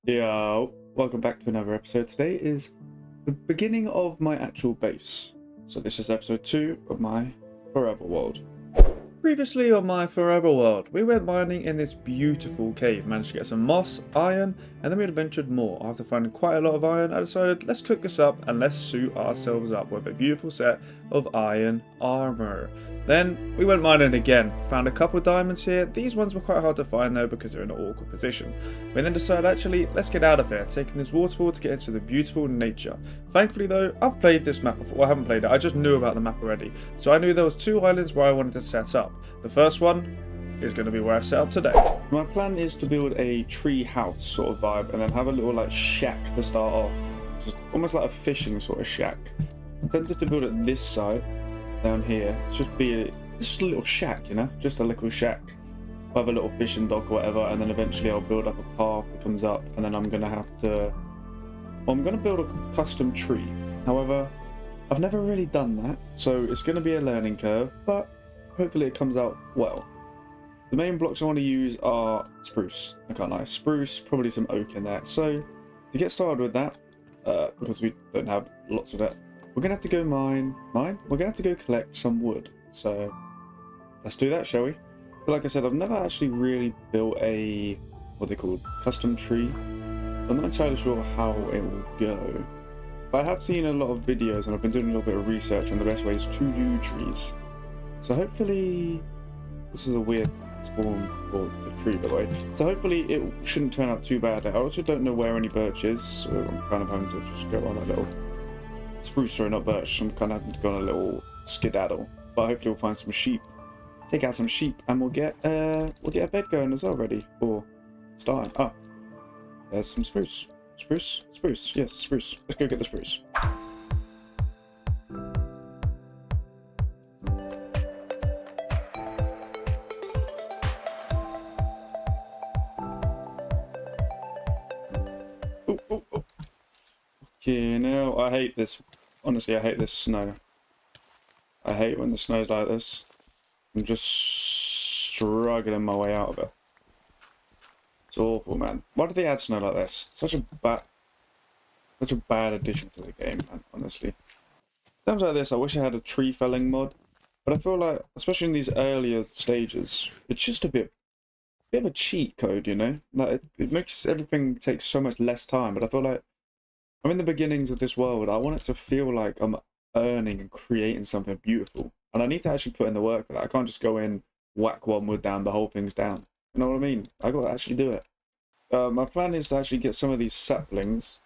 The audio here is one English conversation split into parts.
Yeah, welcome back to another episode. Today is the beginning of my actual base. So this is episode 2 of my Forever World. Previously on my Forever World, we went mining in this beautiful cave, managed to get some moss, iron, and then we adventured more. After finding quite a lot of iron, I decided let's cook this up and let's suit ourselves up with a beautiful set of iron armor. Then we went mining again, found a couple diamonds here. These ones were quite hard to find though because they're in an awkward position. We then decided actually let's get out of here, taking this waterfall to get into the beautiful nature. Thankfully though, I've played this map before. Well, I haven't played it, I just knew about the map already. So I knew there was 2 islands where I wanted to set up. The first one is going to be where I set up today. My plan is to build a tree house sort of vibe and then have a little like shack to start off. Just almost like a fishing sort of shack. I'm tempted to build it this side, down here. It's just a little shack, you know? Just a little shack. I'll have a little fishing dock or whatever, and then eventually I'll build up a path that comes up, and then I'm going to have to... Well, I'm going to build a custom tree. However, I've never really done that, so it's going to be a learning curve, but hopefully it comes out well. The main blocks I want to use are spruce. I can't lie. Spruce, probably some oak in there. So, to get started with that, because we don't have lots of that, we're going to have to go mine? We're going to have to go collect some wood. So, let's do that, shall we? But like I said, I've never actually really built a, what they call, custom tree. I'm not entirely sure how it will go. But I have seen a lot of videos and I've been doing a little bit of research on the best ways to do trees. So hopefully, this is a weird spawn for the tree by the way. So hopefully it shouldn't turn out too bad. I also don't know where any birch is, so I'm kind of having to just go on a little spruce, sorry, not birch. I'm kind of having to go on a little skedaddle. But hopefully we'll find some sheep, take out some sheep, and we'll get a bed going as well, ready for starting. Oh, there's some spruce. Spruce, yes, spruce. Let's go get the spruce. Okay, now I hate this. Honestly, I hate this snow. I hate when the snow's like this. I'm just struggling my way out of it. It's awful, man. Why did they add snow like this? Such a bad addition to the game, man, honestly. Times like this, I wish I had a tree felling mod. But I feel like, especially in these earlier stages, it's just a bit of a cheat code, you know? Like, it makes everything take so much less time, but I feel like I'm in the beginnings of this world. I want it to feel like I'm earning and creating something beautiful. And I need to actually put in the work for that. I can't just go in, whack one wood down, the whole thing's down. You know what I mean? I got to actually do it. My plan is to actually get some of these saplings.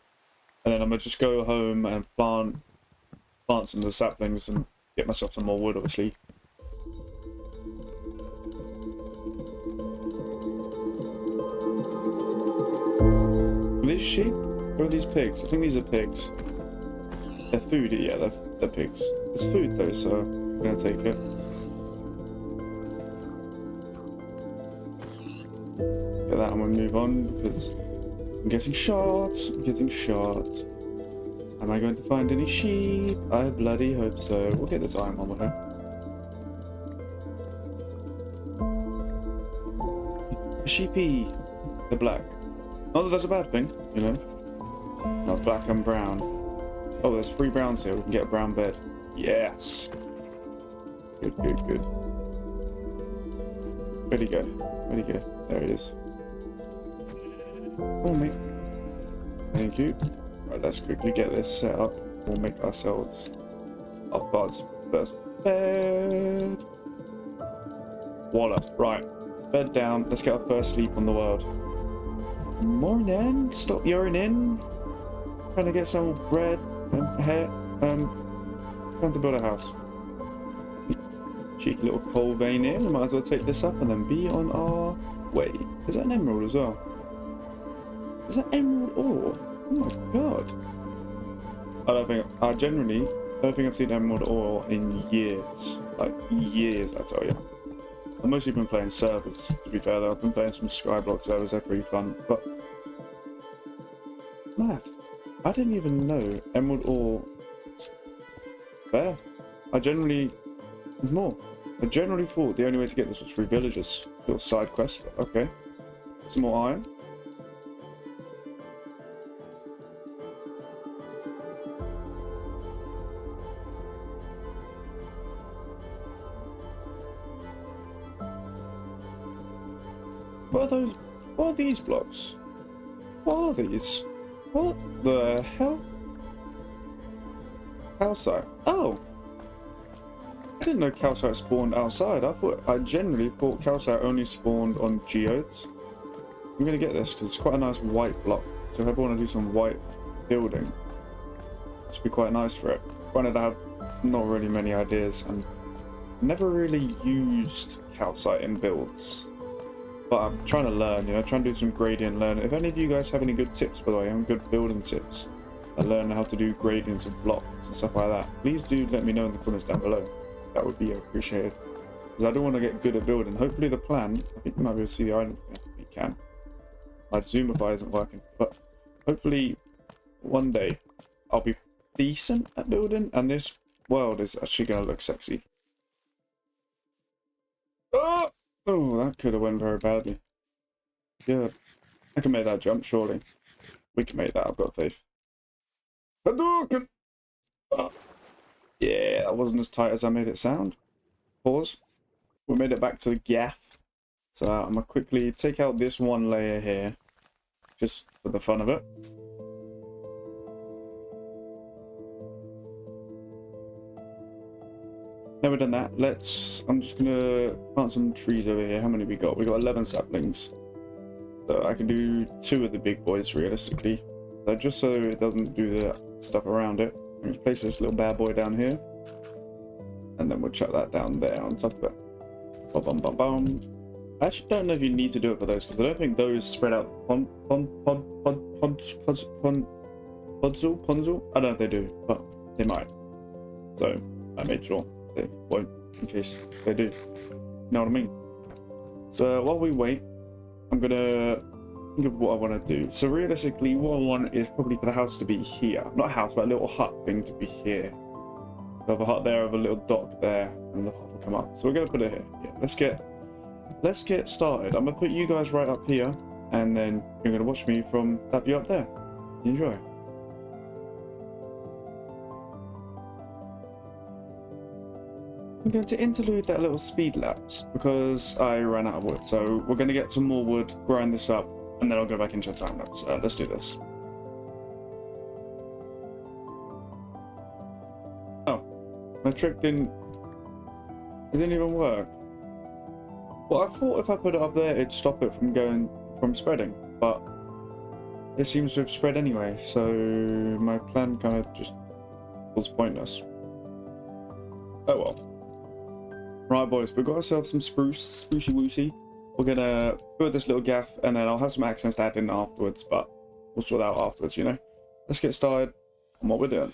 And then I'm going to just go home and plant some of the saplings and get myself some more wood, obviously. Are these sheep? Or are these pigs? I think these are pigs. They're food, yeah, they're pigs. It's food though, so I'm gonna take it. Get that and we'll move on because I'm getting shot. Am I going to find any sheep? I bloody hope so. We'll get this iron one with her. A sheepy. They're black. Not that that's a bad thing, you know. Not black and brown. Oh, there's 3 browns here. We can get a brown bed. Yes. Good. Where'd he go? There it is. Oh, mate. Thank you. Right, let's quickly get this set up. We'll make ourselves our first bed. Voila. Right. Bed down. Let's get our first sleep on the world. Morning. Stop urinating. Trying to get some bread and hair. Time to build a house. Cheeky little coal vein here. We might as well take this up and then be on our way. Is that an emerald as well? Is that emerald ore? Oh my god. I genuinely don't think I've seen emerald ore in years. Like years, I tell you. I've mostly been playing servers, to be fair though. I've been playing some Skyblock servers, they're pretty fun. But mad. I didn't even know emerald ore there. There's more. I generally thought the only way to get this was through villagers. Little side quest, but okay. Some more iron. What are those? What are these blocks? What are these? What the hell? Calcite. Oh! I didn't know calcite spawned outside. I generally thought calcite only spawned on geodes. I'm gonna get this because it's quite a nice white block. So if I want to do some white building, it should be quite nice for it. Granted, I have not really many ideas and never really used calcite in builds. But I'm trying to learn, you know, trying to do some gradient learning. If any of you guys have any good tips, by the way, and good building tips, I learn how to do gradients of blocks and stuff like that, please do let me know in the comments down below. That would be appreciated. Because I don't want to get good at building. Hopefully the plan, I think you might be able to see the island. Yeah, you can. My Zoomify isn't working. But hopefully one day I'll be decent at building and this world is actually going to look sexy. Oh! Oh, that could have went very badly. Good. I can make that jump, surely. We can make that, I've got faith. Hadouken! Oh. Yeah, that wasn't as tight as I made it sound. Pause. We made it back to the gaff. So I'm going to quickly take out this one layer here. Just for the fun of it. Now we've done that, I'm just gonna plant some trees over here. How many we got? We got 11 saplings. So I can do 2 of the big boys realistically. So just so it doesn't do the stuff around it, I'm gonna place this little bad boy down here. And then we'll chuck that down there on top of it. Bum, bum, bum, bum. I actually don't know if you need to do it for those, because I don't think those spread out ponzu? I don't know if they do, but they might. So I made sure they won't, in case they do. You know what I mean? So while we wait, I'm gonna think of what I want to do. So realistically, what I want is probably for the house to be here. Not a house, but a little hut thing to be here. So I have a hut there, I have a little dock there, and the hut will come up. So we're gonna put it here. Yeah, let's get started. I'm gonna put you guys right up here, and then you're gonna watch me from that view up there. Enjoy. I'm going to interlude that little speed lapse because I ran out of wood. So we're going to get some more wood, grind this up, and then I'll go back into a time lapse. Let's do this. Oh, my trick didn't even work. Well, I thought if I put it up there, it'd stop it from spreading, but it seems to have spread anyway. So my plan kind of just was pointless. Oh well. Right, boys, we've got ourselves some sprucey woosey. We're gonna build this little gaff, and then I'll have some accents to add in afterwards, but we'll sort that out afterwards, you know. Let's get started on what we're doing.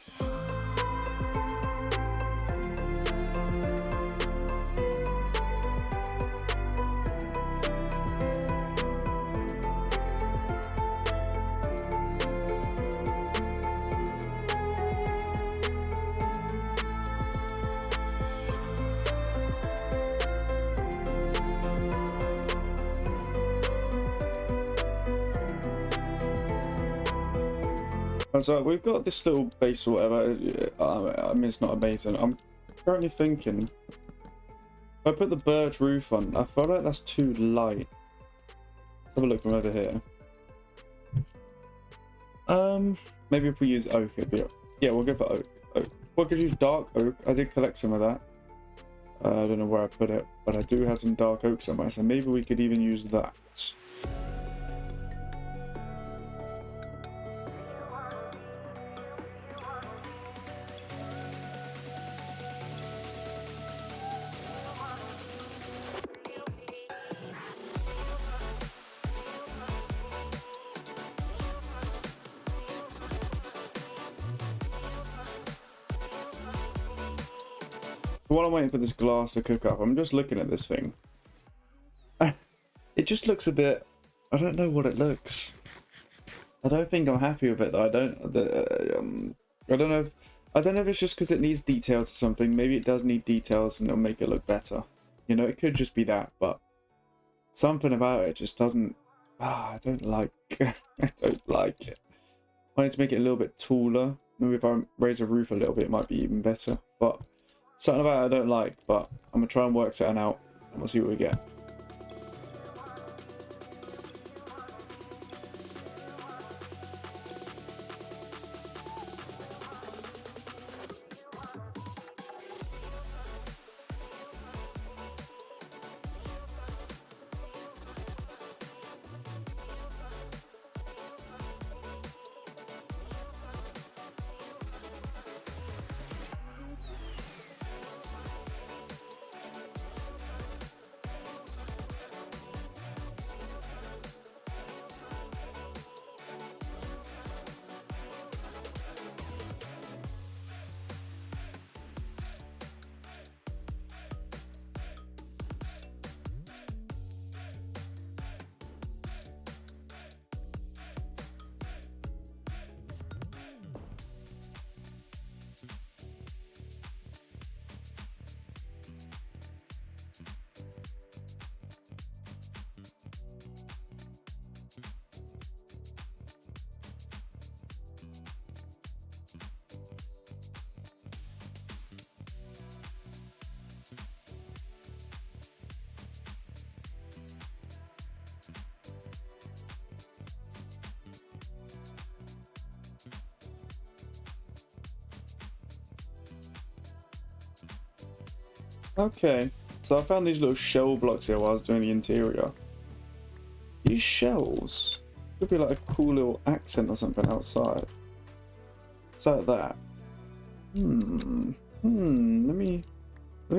So we've got this little base or whatever. I mean, it's not amazing. I'm currently thinking, if I put the birch roof on, I feel like that's too light. Let's have a look from over here. Maybe if we use oak, it'd be, yeah, we'll go for oak. We could use dark oak. I did collect some of that. I don't know where I put it, but I do have some dark oak somewhere, so maybe we could even use that. While I'm waiting for this glass to cook up, I'm just looking at this thing. It just looks a bit... I don't know what it looks. I don't think I'm happy with it though. I don't know. I don't know if it's just because it needs details or something. Maybe it does need details and it'll make it look better. You know, it could just be that, but something about it just doesn't... I don't like... I don't like it. I need to make it a little bit taller. Maybe if I raise the roof a little bit, it might be even better. But something about it I don't like, but I'm going to try and work something out and we'll see what we get. Okay, so I found these little shell blocks here while I was doing the interior. These shells could be like a cool little accent or something outside. It's like that. Let me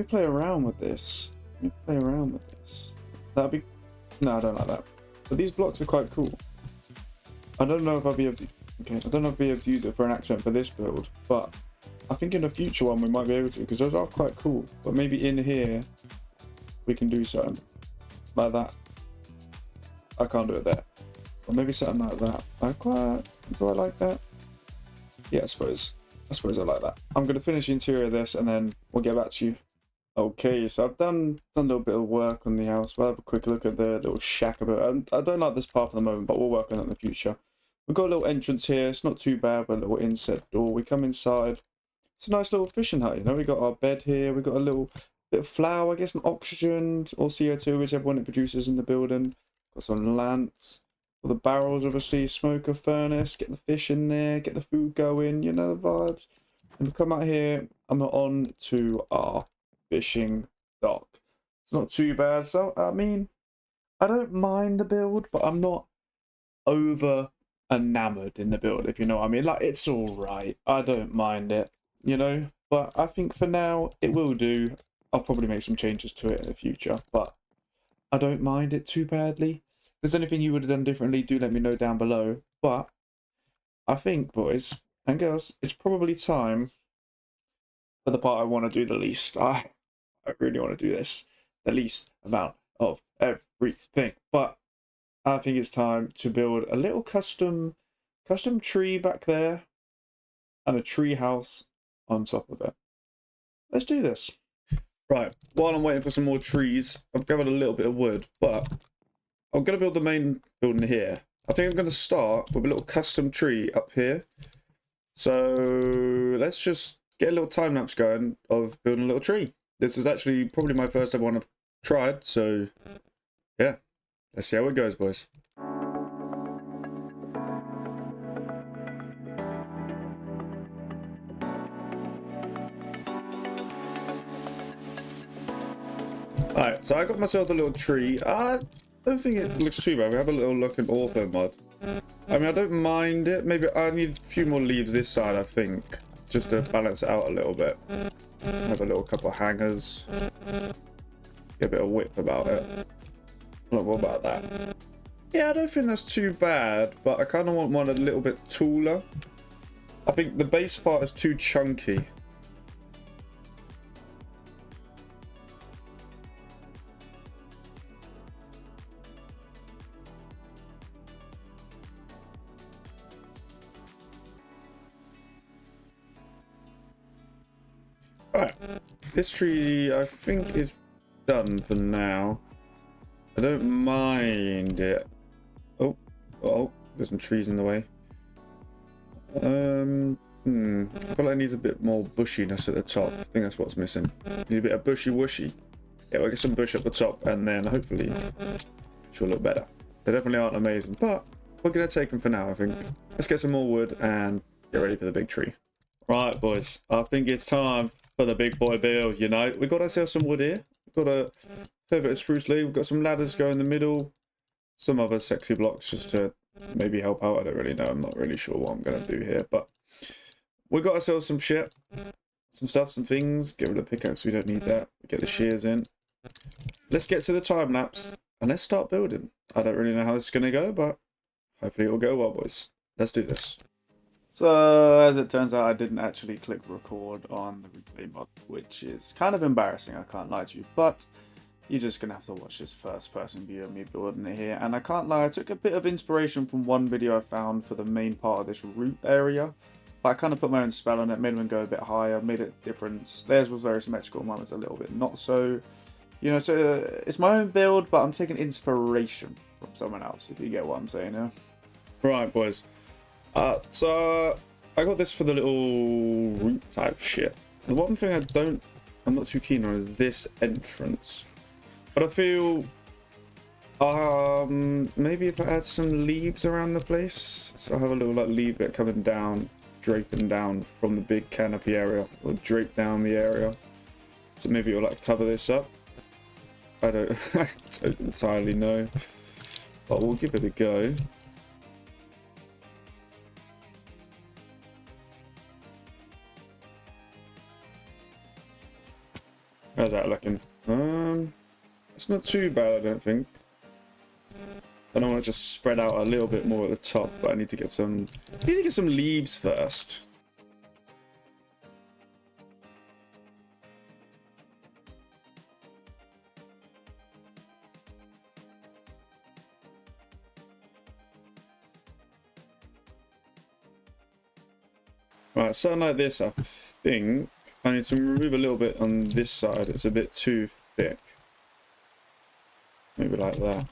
play around with this. Let me play around with this. That'd be... No, I don't like that. But these blocks are quite cool. I don't know if I'll be able to... Okay, I don't know if I'll be able to use it for an accent for this build, but I think in a future one we might be able to, because those are quite cool. But maybe in here we can do something like that. I can't do it there. Or maybe something like that. Do I like that? Yeah, I suppose I like that. I'm going to finish the interior of this and then we'll get back to you. Okay, so I've done a little bit of work on the house. We'll have a quick look at the little shack a bit. I don't like this path at the moment, but we'll work on it in the future. We've got a little entrance here. It's not too bad, but a little inset door. We come inside. It's a nice little fishing hut, you know. We got our bed here. We got a little bit of flour, I guess, some oxygen or CO2, whichever one it produces in the building. Got some lamps. Got the barrels, obviously. Smoker furnace. Get the fish in there. Get the food going. You know the vibes. And we come out here. I'm on to our fishing dock. It's not too bad. So I mean, I don't mind the build, but I'm not over enamored in the build, if you know what I mean. Like, it's all right. I don't mind it, you know. But I think for now it will do. I'll probably make some changes to it in the future, but I don't mind it too badly. If there's anything you would have done differently, do let me know down below. But I think, boys and girls, it's probably time for the part I want to do the least. I really want to do this. The least amount of everything. But I think it's time to build a little custom tree back there and a tree house on top of it. Let's do this. Right, while I'm waiting for some more trees, I've gathered a little bit of wood, but I'm going to build the main building here. I think I'm going to start with a little custom tree up here. So let's just get a little time lapse going of building a little tree. This is actually probably my first ever one I've tried, so yeah, let's see how it goes, boys. Alright, so I got myself a little tree. I don't think it looks too bad. We have a little look in author mod. I mean, I don't mind it. Maybe I need a few more leaves this side, I think, just to balance it out a little bit. Have a little couple of hangers. Get a bit of width about it. Look, what about that? Yeah, I don't think that's too bad, but I kind of want one a little bit taller. I think the base part is too chunky. Alright, this tree I think is done for now. I don't mind it. Oh, there's some trees in the way. I feel like it needs a bit more bushiness at the top. I think that's what's missing. Need a bit of bushy whooshy. Yeah, we'll get some bush at the top and then hopefully she'll look better. They definitely aren't amazing, but we're going to take them for now, I think. Let's get some more wood and get ready for the big tree. Right, boys, I think it's time for the big boy build, you know. We've got ourselves some wood here. We've got a fair bit of spruce leaf. We've got some ladders going in the middle. Some other sexy blocks just to maybe help out. I don't really know. I'm not really sure what I'm going to do here. But we've got ourselves some shit. Some stuff, some things. Get rid of the pickaxe. We don't need that. Get the shears in. Let's get to the time lapse. And let's start building. I don't really know how this is going to go. But hopefully it will go well, boys. Let's do this. So, as it turns out, I didn't actually click record on the replay mod, which is kind of embarrassing, I can't lie to you, but you're just going to have to watch this first-person view of me building it here, and I can't lie, I took a bit of inspiration from one video I found for the main part of this root area, but I kind of put my own spell on it, made them go a bit higher, made it different. Theirs was very symmetrical, mine was a little bit not so, you know, so it's my own build, but I'm taking inspiration from someone else, if you get what I'm saying, yeah? Right, boys. So I got this for the little root type shit. The one thing I'm not too keen on is this entrance. But I feel, maybe if I add some leaves around the place, so I have a little like leaf bit coming down, draping down from the big canopy area, or drape down the area. So maybe it'll like cover this up. I don't, I don't entirely know, but we'll give it a go. How's that looking? It's not too bad, I don't think. I don't want to just spread out a little bit more at the top, but I need to get some leaves first. Right, something like this, I think I need to remove a little bit on this side. It's a bit too thick. Maybe like that.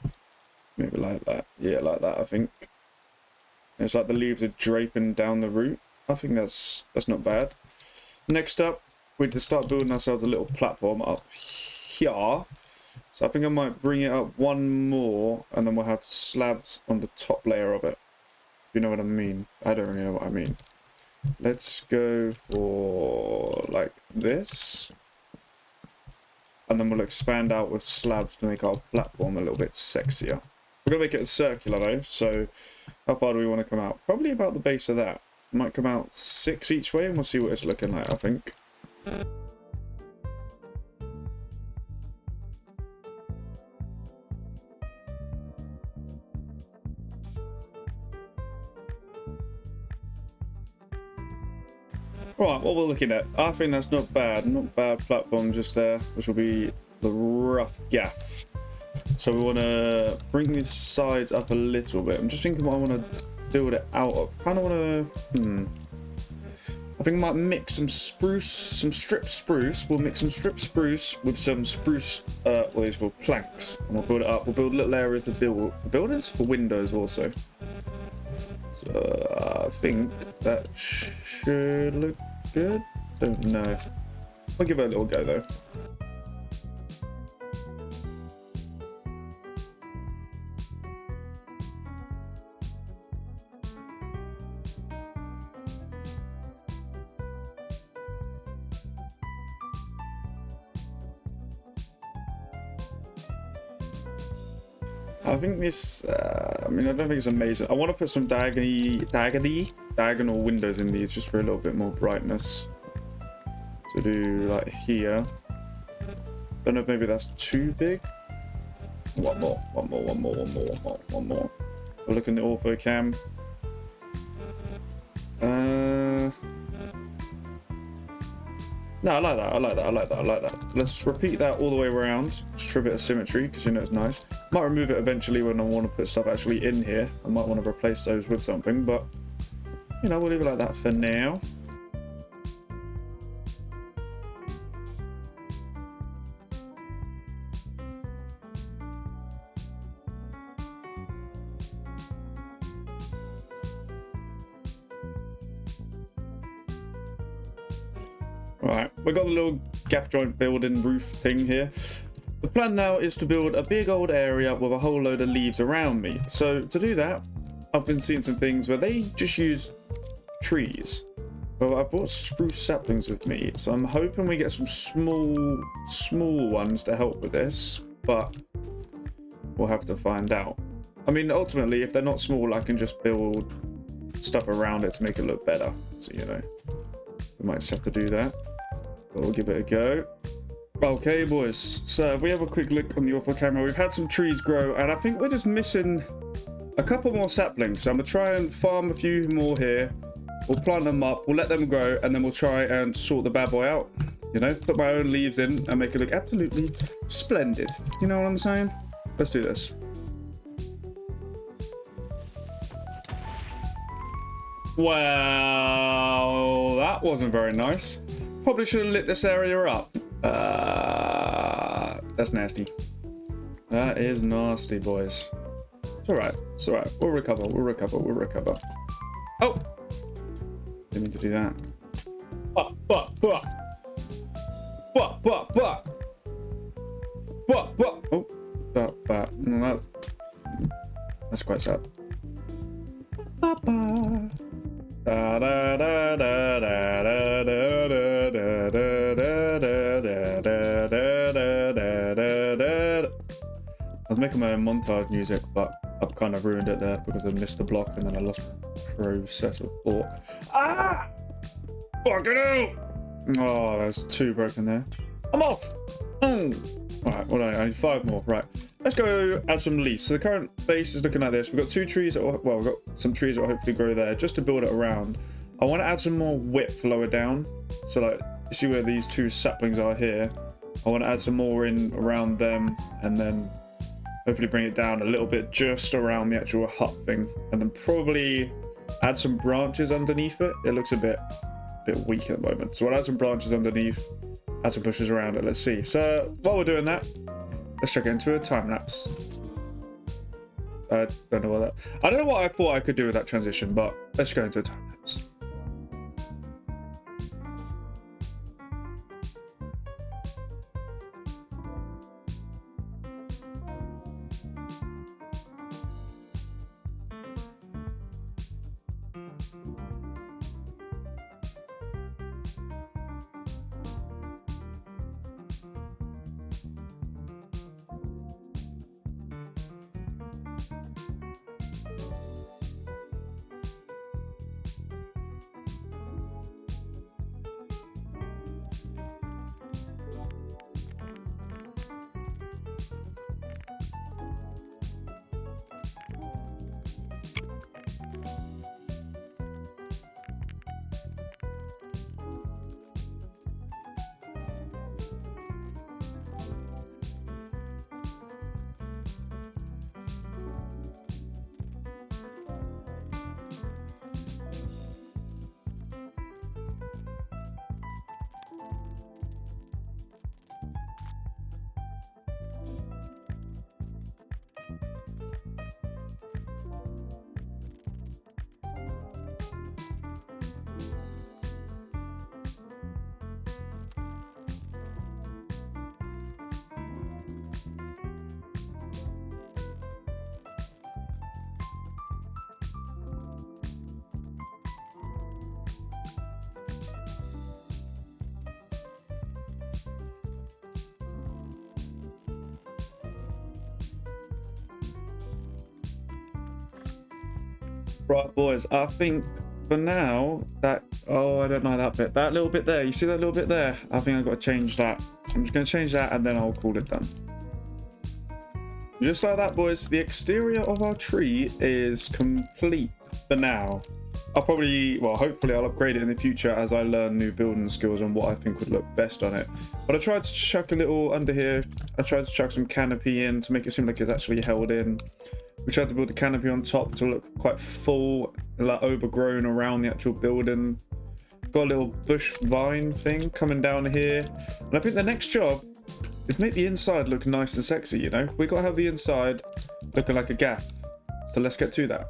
Maybe like that. Yeah, like that, I think. It's like the leaves are draping down the root. I think that's not bad. Next up, we need to start building ourselves a little platform up here. So I think I might bring it up one more, and then we'll have slabs on the top layer of it. If you know what I mean. I don't really know what I mean. Let's go for like this. And then we'll expand out with slabs to make our platform a little bit sexier. We're going to make it circular though, so how far do we want to come out? Probably about the base of that. Might come out 6 each way and we'll see what it's looking like, I think. Right, what we're looking at, I think that's not bad. Not bad platform just there, which will be the rough gaff. So we want to bring these sides up a little bit. I'm just thinking what I want to build it out of. Kind of want to, I think I might mix some spruce, some strip spruce. We'll mix some strip spruce with some spruce, what are these called, planks. And we'll build it up. We'll build little areas to build buildings for windows also. So I think that should look good. Don't know. I'll give it a little go though. I think this, I mean, I don't think it's amazing. I want to put some diagonal windows in these just for a little bit more brightness. So do like here. Don't know if maybe that's too big. One more. We'll look in the ortho cam. No, I like that. Let's repeat that all the way around, just for a bit of symmetry, because you know it's nice. Might remove it eventually when I want to put stuff actually in here. I might want to replace those with something, but, you know, we'll leave it like that for now. Right, we've got the little gaff joint building roof thing here. The plan now is to build a big old area with a whole load of leaves around me. So to do that, I've been seeing some things where they just use trees. Well, I brought spruce saplings with me, so I'm hoping we get some small ones to help with this, but we'll have to find out. I mean, ultimately, if they're not small, I can just build stuff around it to make it look better. So, you know, we might just have to do that. But we'll give it a go. Okay, boys. So if we have a quick look on the ortho camera, we've had some trees grow, and I think we're just missing a couple more saplings. So I'm going to try and farm a few more here. We'll plant them up, we'll let them grow, and then we'll try and sort the bad boy out. You know, put my own leaves in and make it look absolutely splendid. You know what I'm saying? Let's do this. Well, that wasn't very nice. Probably should have lit this area up. That's nasty. That is nasty, boys. It's alright. It's alright. We'll recover. We'll recover. We'll recover. Oh! Didn't mean to do that. Oh, that's quite sad. making my own montage music, but I've kind of ruined it there because I missed the block and then I lost process of thought. Ah! Fucking hell! Oh, there's 2 broken there. I'm off! Oh! Alright, well, I need 5 more. Right. Let's go add some leaves. So the current base is looking like this. We've got 2 trees that will, well, we've got some trees that will hopefully grow there just to build it around. I want to add some more width lower down. So like, you see where these 2 saplings are here? I want to add some more in around them and then hopefully bring it down a little bit just around the actual hut thing. And then probably add some branches underneath it. It looks a bit weak at the moment. So I'll add some branches underneath, add some bushes around it. Let's see. So while we're doing that, let's check into a time lapse. I don't know I don't know what I thought I could do with that transition, but let's go into a time lapse. Right, boys, I think for now that, oh, I don't know that bit. That little bit there, you see that little bit there? I think I've got to change that. I'm just going to change that and then I'll call it done. Just like that, boys, the exterior of our tree is complete for now. I'll probably, well, hopefully I'll upgrade it in the future as I learn new building skills and what I think would look best on it. But I tried to chuck a little under here. I tried to chuck some canopy in to make it seem like it's actually held in. We tried to build a canopy on top to look quite full, like overgrown around the actual building. Got a little bush vine thing coming down here. And I think the next job is make the inside look nice and sexy, you know? We got to have the inside looking like a gaff. So let's get to that.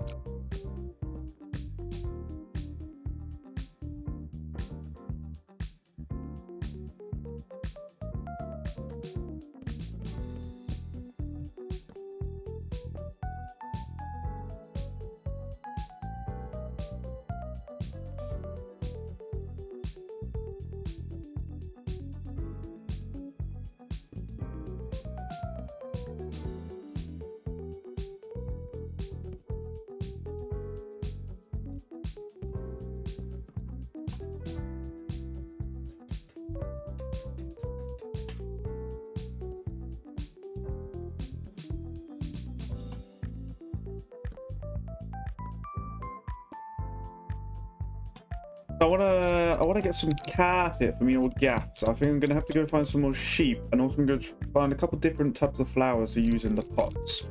I wanna get some carpet for me old gaffs. I think I'm gonna have to go find some more sheep, and also I'm gonna find a couple different types of flowers to use in the pots.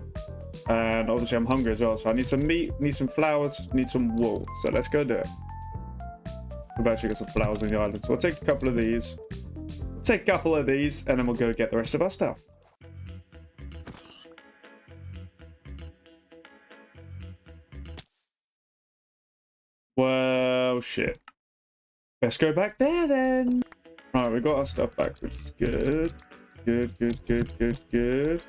And obviously I'm hungry as well, so I need some meat, need some flowers, need some wool. So let's go do it. We've actually got some flowers on the island, so we'll take a couple of these. Take a couple of these, and then we'll go get the rest of our stuff. Well, shit. Let's go back there then. Right, we got our stuff back, which is good. Good, good, good, good, good.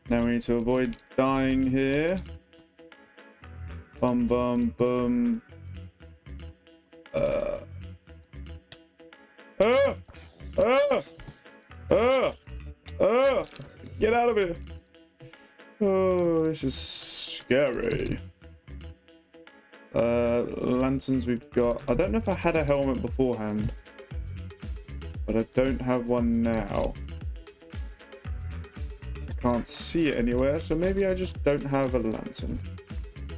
Now we need to avoid dying here. Bum, bum, bum. Ah! Ah! Ah! Ah! Get out of here. Oh, this is scary. Lanterns we've got. I don't know if I had a helmet beforehand, but I don't have one now. I can't see it anywhere, so maybe I just don't have a lantern.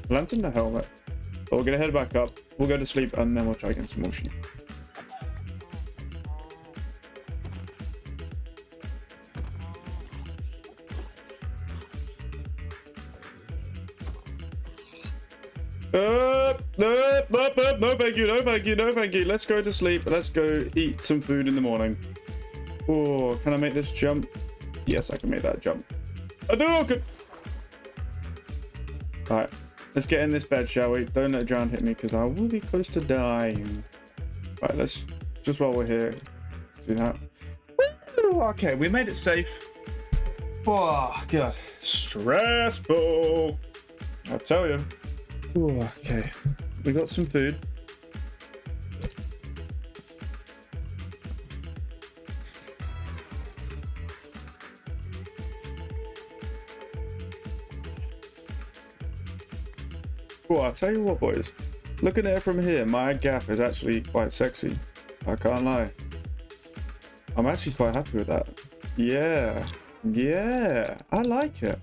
Lantern, a helmet. But we're gonna head back up. We'll go to sleep, and then we'll try getting some more sheep. No thank you, no thank you, no thank you. Let's go to sleep. Let's go eat some food in the morning. Oh, can I make this jump? Yes, I can make that jump. I do. Okay. Alright, let's get in this bed, shall we? Don't let drown hit me, because I will be close to dying. Right, let's, just while we're here, let's do that. Woo! Okay, we made it safe. Oh, God. Stressful. I'll tell you. Ooh, okay, we got some food. Oh, I'll tell you what, boys. Looking at it from here, my gap is actually quite sexy. I can't lie. I'm actually quite happy with that. Yeah, yeah, I like it.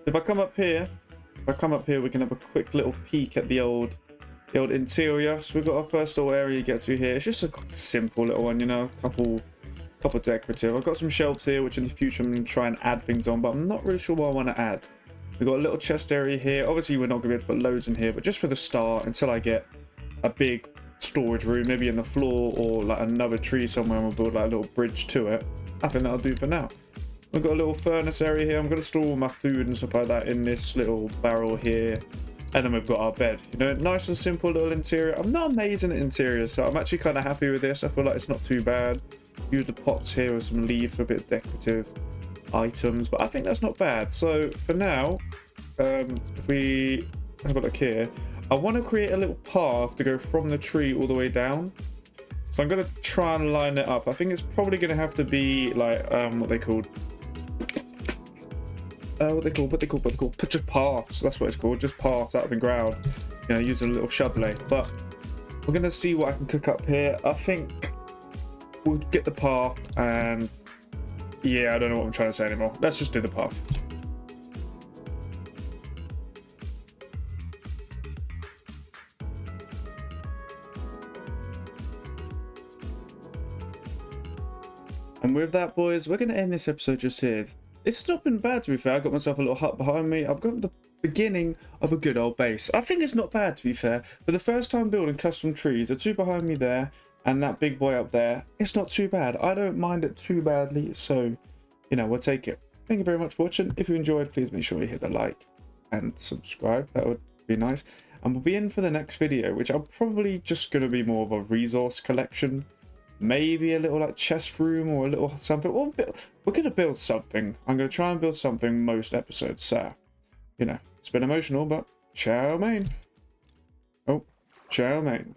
If I come up here, we can have a quick little peek at the old interior. So we've got our first little area you get to here. It's just a simple little one, you know, couple decorative. I've got some shelves here, which in the future I'm going to try and add things on, but I'm not really sure what I want to add. We've got a little chest area here. Obviously, we're not going to be able to put loads in here, but just for the start, until I get a big storage room, maybe in the floor or like another tree somewhere, and we'll build like a little bridge to it. I think that'll do for now. We've got a little furnace area here. I'm going to store all my food and stuff like that in this little barrel here. And then we've got our bed. You know, nice and simple little interior. I'm not amazing at interior, so I'm actually kind of happy with this. I feel like it's not too bad. Use the pots here with some leaves for a bit of decorative items, but I think that's not bad. So for now, if we have a look here, I want to create a little path to go from the tree all the way down. So I'm going to try and line it up. I think it's probably going to have to be like, what they called? What they call just paths. That's what it's called, just paths out of the ground, you know, using a little shovel. But we're gonna see what I can cook up here. I think we'll get the path, and yeah, I don't know what I'm trying to say anymore. Let's just do the path. And with that, boys, we're gonna end this episode just here. It's not been bad, to be fair. I got myself a little hut behind me. I've got the beginning of a good old base. I think it's not bad, to be fair. For the first time building custom trees, the two behind me there and that big boy up there, it's not too bad. I don't mind it too badly, so, you know, we'll take it. Thank you very much for watching. If you enjoyed, please make sure you hit the like and subscribe. That would be nice. And we'll be in for the next video, which I'm probably just going to be more of a resource collection. Maybe a little like chest room or a little something. We're going to build something. I'm going to try and build something most episodes. So, you know, it's been emotional, but ciao, main. Oh, ciao, main.